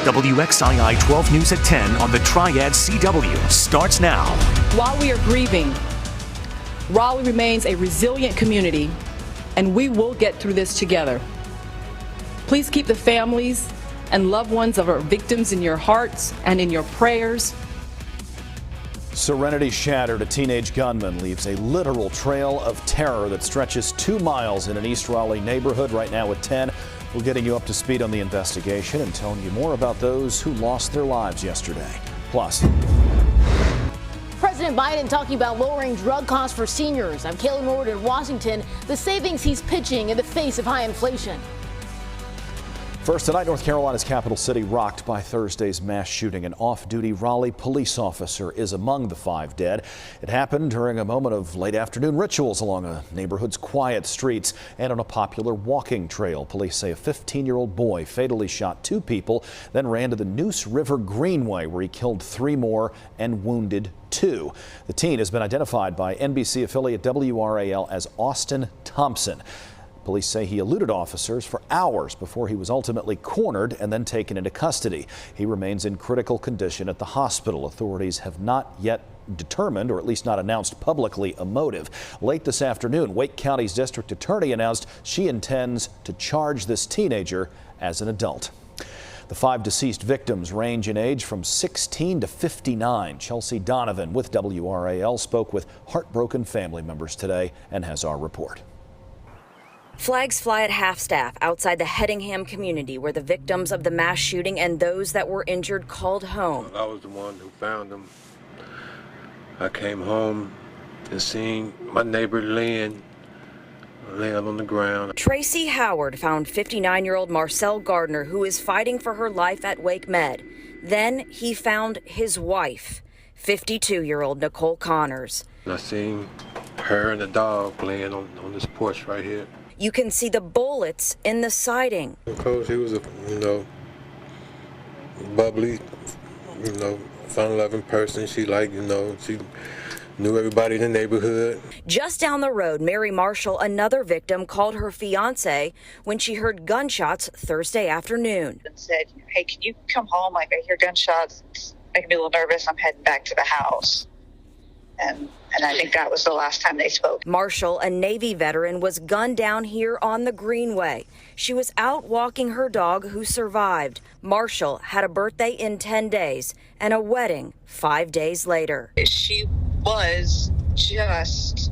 WXII 12 News at 10 on the Triad CW starts now. While we are grieving, Raleigh remains a resilient community, and we will get through this together. Please keep the families and loved ones of our victims in your hearts and in your prayers. Serenity shattered. A teenage gunman leaves a literal trail of terror that stretches 2 miles in an East Raleigh neighborhood. Right now at 10, we're getting you up to speed on the investigation and telling you more about those who lost their lives yesterday. Plus, President Biden talking about lowering drug costs for seniors. I'm Kayla Norwood in Washington. The savings he's pitching in the face of high inflation. first tonight, North Carolina's capital city rocked by Thursday's mass shooting. An off-duty Raleigh police officer is among the 5 dead. It happened during a moment of late afternoon rituals along a neighborhood's quiet streets and on a popular walking trail. Police say a 15-year-old boy fatally shot 2 people, then ran to the Neuse River Greenway where he killed 3 more and wounded 2. The teen has been identified by NBC affiliate WRAL as Austin Thompson. Police say he eluded officers for hours before he was ultimately cornered and then taken into custody. He remains in critical condition at the hospital. Authorities have not yet determined, or at least not announced publicly, a motive. Late this afternoon, Wake County's district attorney announced she intends to charge this teenager as an adult. The 5 deceased victims range in age from 16 to 59. Chelsea Donovan with WRAL spoke with heartbroken family members today and has our report. Flags fly at half-staff outside the Hedingham community where the victims of the mass shooting and those that were injured called home. I was the one who found them. I came home and seen my neighbor Lynn laying on the ground. Tracy Howard found 59-year-old Marcel Gardner, who is fighting for her life at Wake Med. Then he found his wife, 52-year-old Nicole Connors. I seen her and the dog laying on this porch right here. You can see the bullets in the siding. Because he was a, bubbly, fun-loving person. She she knew everybody in the neighborhood. Just down the road, Mary Marshall, another victim, called her fiance when she heard gunshots Thursday afternoon. And said, "Hey, can you come home? I hear gunshots. It's making me a little nervous. I'm heading back to the house." And I think that was the last time they spoke. Marshall, a Navy veteran, was gunned down here on the Greenway. She was out walking her dog, who survived. Marshall had a birthday in 10 days and a wedding 5 days later. She was just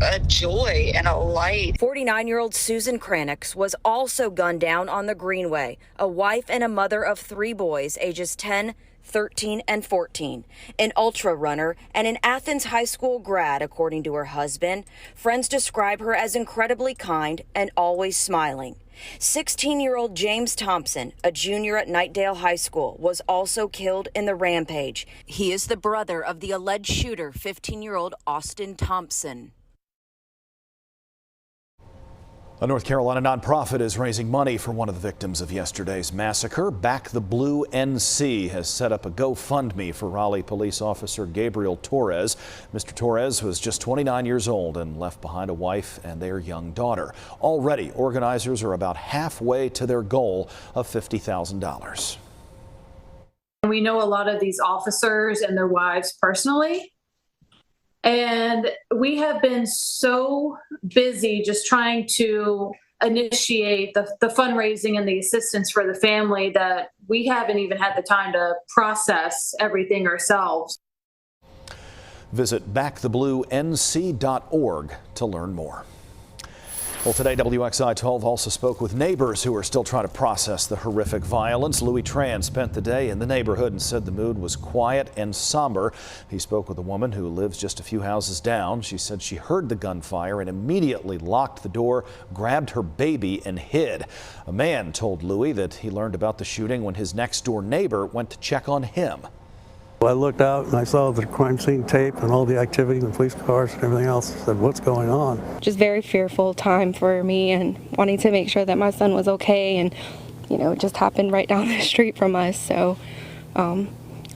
a joy and a light. 49-year-old Susan Cranix was also gunned down on the Greenway, a wife and a mother of 3 boys, ages 10, 13, and 14, an ultra runner and an Athens High School grad, according to her husband. Friends describe her as incredibly kind and always smiling. 16-year-old James Thompson, a junior at Knightdale High School, was also killed in the rampage. He is the brother of the alleged shooter, 15-year-old Austin Thompson. A North Carolina nonprofit is raising money for one of the victims of yesterday's massacre. Back the Blue NC has set up a GoFundMe for Raleigh police officer Gabriel Torres. Mr. Torres was just 29 years old and left behind a wife and their young daughter. Already, organizers are about halfway to their goal of $50,000. We know a lot of these officers and their wives personally. And we have been so busy just trying to initiate the fundraising and the assistance for the family that we haven't even had the time to process everything ourselves. Visit backthebluenc.org to learn more. Well, today, WXI 12 also spoke with neighbors who are still trying to process the horrific violence. Louis Tran spent the day in the neighborhood and said the mood was quiet and somber. He spoke with a woman who lives just a few houses down. She said she heard the gunfire and immediately locked the door, grabbed her baby, and hid. A man told Louis that he learned about the shooting when his next-door neighbor went to check on him. I looked out and I saw the crime scene tape and all the activity, the police cars and everything else. I said, what's going on? Just very fearful time for me and wanting to make sure that my son was okay. And, it just happened right down the street from us. So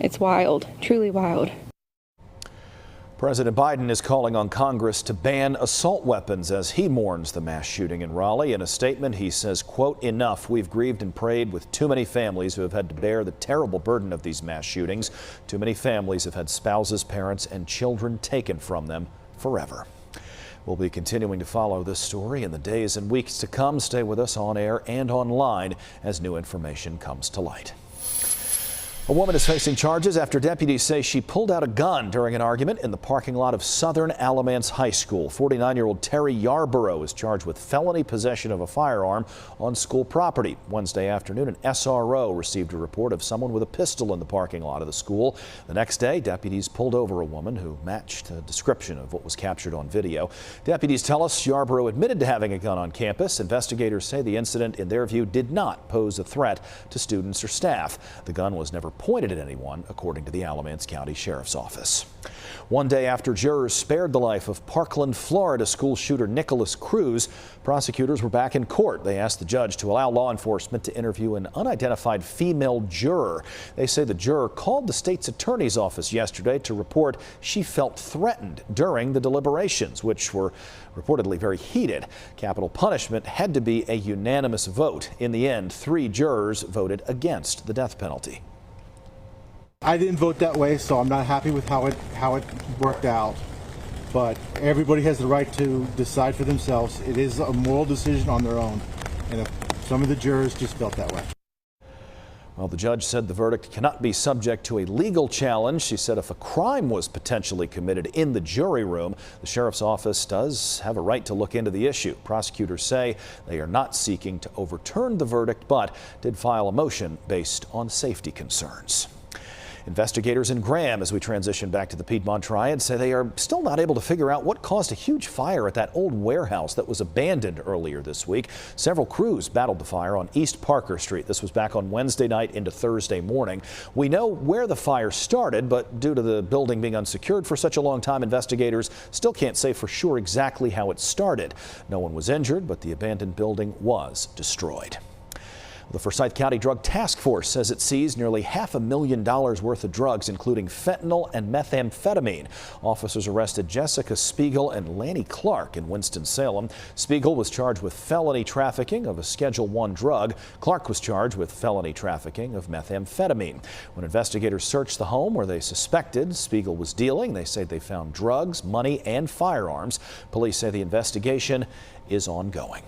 it's wild, truly wild. President Biden is calling on Congress to ban assault weapons as he mourns the mass shooting in Raleigh. In a statement, he says, quote, "Enough. We've grieved and prayed with too many families who have had to bear the terrible burden of these mass shootings. Too many families have had spouses, parents, and children taken from them forever." We'll be continuing to follow this story in the days and weeks to come. Stay with us on air and online as new information comes to light. A woman is facing charges after deputies say she pulled out a gun during an argument in the parking lot of Southern Alamance High School. 49-year-old Terry Yarborough is charged with felony possession of a firearm on school property. Wednesday afternoon, an SRO received a report of someone with a pistol in the parking lot of the school. The next day, deputies pulled over a woman who matched a description of what was captured on video. Deputies tell us Yarborough admitted to having a gun on campus. Investigators say the incident, in their view, did not pose a threat to students or staff. The gun was never pointed at anyone, according to the Alamance County Sheriff's Office. One day after jurors spared the life of Parkland, Florida school shooter Nicholas Cruz, prosecutors were back in court. They asked the judge to allow law enforcement to interview an unidentified female juror. They say the juror called the state's attorney's office yesterday to report she felt threatened during the deliberations, which were reportedly very heated. Capital punishment had to be a unanimous vote. In the end, 3 jurors voted against the death penalty. I didn't vote that way, so I'm not happy with how it worked out. But everybody has the right to decide for themselves. It is a moral decision on their own, and some of the jurors just felt that way. Well, the judge said the verdict cannot be subject to a legal challenge. She said if a crime was potentially committed in the jury room, the sheriff's office does have a right to look into the issue. Prosecutors say they are not seeking to overturn the verdict, but did file a motion based on safety concerns. Investigators in Graham, as we transition back to the Piedmont Triad, say they are still not able to figure out what caused a huge fire at that old warehouse that was abandoned earlier this week. Several crews battled the fire on East Parker Street. This was back on Wednesday night into Thursday morning. We know where the fire started, but due to the building being unsecured for such a long time, investigators still can't say for sure exactly how it started. No one was injured, but the abandoned building was destroyed. The Forsyth County Drug Task Force says it seized nearly $500,000 worth of drugs, including fentanyl and methamphetamine. Officers arrested Jessica Spiegel and Lanny Clark in Winston-Salem. Spiegel was charged with felony trafficking of a Schedule I drug. Clark was charged with felony trafficking of methamphetamine. When investigators searched the home where they suspected Spiegel was dealing, they say they found drugs, money, and firearms. Police say the investigation is ongoing.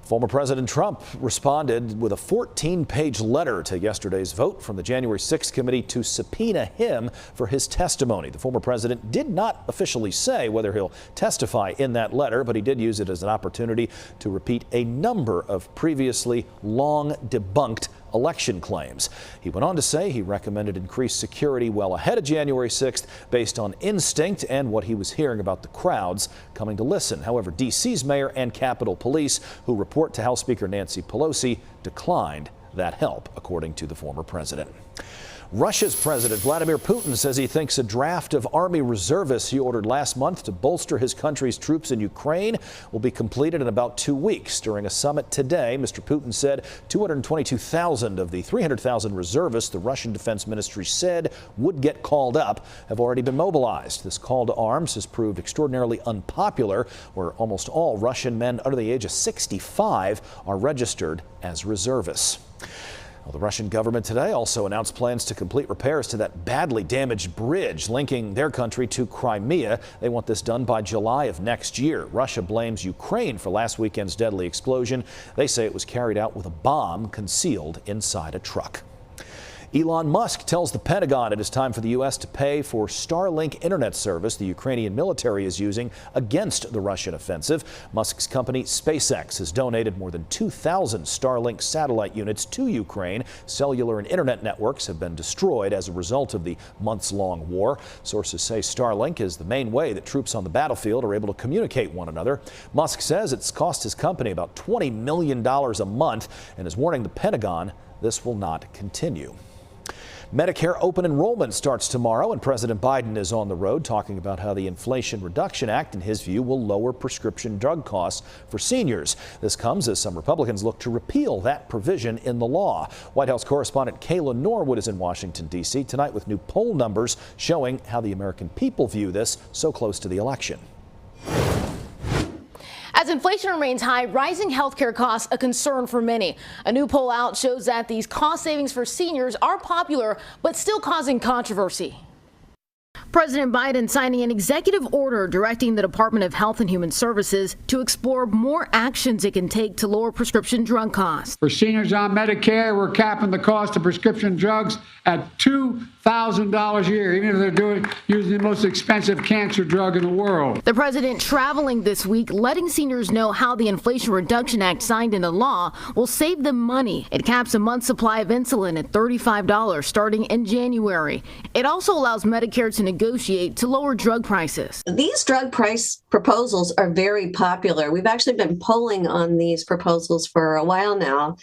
Former President Trump responded with a 14-page letter to yesterday's vote from the January 6th committee to subpoena him for his testimony. The former president did not officially say whether he'll testify in that letter, but he did use it as an opportunity to repeat a number of previously long debunked election claims. He went on to say he recommended increased security well ahead of January 6th based on instinct and what he was hearing about the crowds coming to listen. However, D.C.'s mayor and Capitol Police, who report to House Speaker Nancy Pelosi, declined that help, according to the former president. Russia's President Vladimir Putin says he thinks a draft of Army reservists he ordered last month to bolster his country's troops in Ukraine will be completed in about 2 weeks. During a summit today, Mr. Putin said 222,000 of the 300,000 reservists the Russian Defense Ministry said would get called up have already been mobilized. This call to arms has proved extraordinarily unpopular, where almost all Russian men under the age of 65 are registered as reservists. Well, the Russian government today also announced plans to complete repairs to that badly damaged bridge linking their country to Crimea. They want this done by July of next year. Russia blames Ukraine for last weekend's deadly explosion. They say it was carried out with a bomb concealed inside a truck. Elon Musk tells the Pentagon it is time for the U.S. to pay for Starlink internet service the Ukrainian military is using against the Russian offensive. Musk's company SpaceX has donated more than 2,000 Starlink satellite units to Ukraine. Cellular and internet networks have been destroyed as a result of the months-long war. Sources say Starlink is the main way that troops on the battlefield are able to communicate one another. Musk says it's cost his company about $20 million a month and is warning the Pentagon this will not continue. Medicare open enrollment starts tomorrow, and President Biden is on the road talking about how the Inflation Reduction Act, in his view, will lower prescription drug costs for seniors. This comes as some Republicans look to repeal that provision in the law. White House correspondent Kayla Norwood is in Washington, D.C. tonight with new poll numbers showing how the American people view this so close to the election. As inflation remains high, rising healthcare costs a concern for many. A new poll out shows that these cost savings for seniors are popular, but still causing controversy. President Biden signing an executive order directing the Department of Health and Human Services to explore more actions it can take to lower prescription drug costs. For seniors on Medicare, we're capping the cost of prescription drugs at $2,000 a year, even if they're using the most expensive cancer drug in the world. The president traveling this week, letting seniors know how the Inflation Reduction Act signed into law will save them money. It caps a month's supply of insulin at $35 starting in January. It also allows Medicare to negotiate to lower drug prices. These drug price proposals are very popular. We've actually been polling on these proposals for a while now.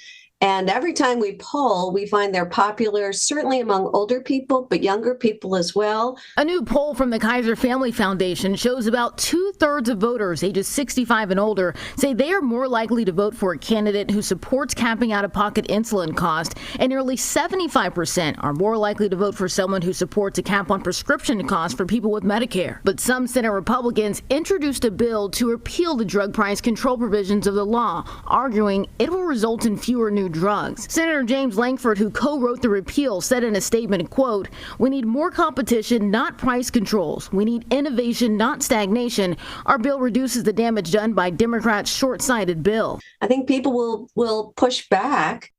And every time we poll, we find they're popular, certainly among older people, but younger people as well. A new poll from the Kaiser Family Foundation shows about 2/3 of voters ages 65 and older say they are more likely to vote for a candidate who supports capping out-of-pocket insulin cost, and nearly 75% are more likely to vote for someone who supports a cap on prescription costs for people with Medicare. But some Senate Republicans introduced a bill to repeal the drug price control provisions of the law, arguing it will result in fewer new drugs. Senator James Lankford, who co-wrote the repeal, said in a statement, quote, "We need more competition, not price controls. We need innovation, not stagnation. Our bill reduces the damage done by Democrats' short-sighted bill." I think people will push back.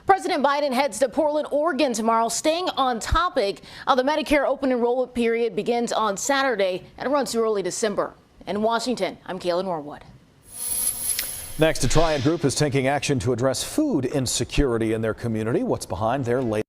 President Biden heads to Portland, Oregon tomorrow. Staying on topic, the Medicare open enrollment period begins on Saturday and runs through early December. In Washington, I'm Kayla Norwood. Next, a Triad Group is taking action to address food insecurity in their community. What's behind their latest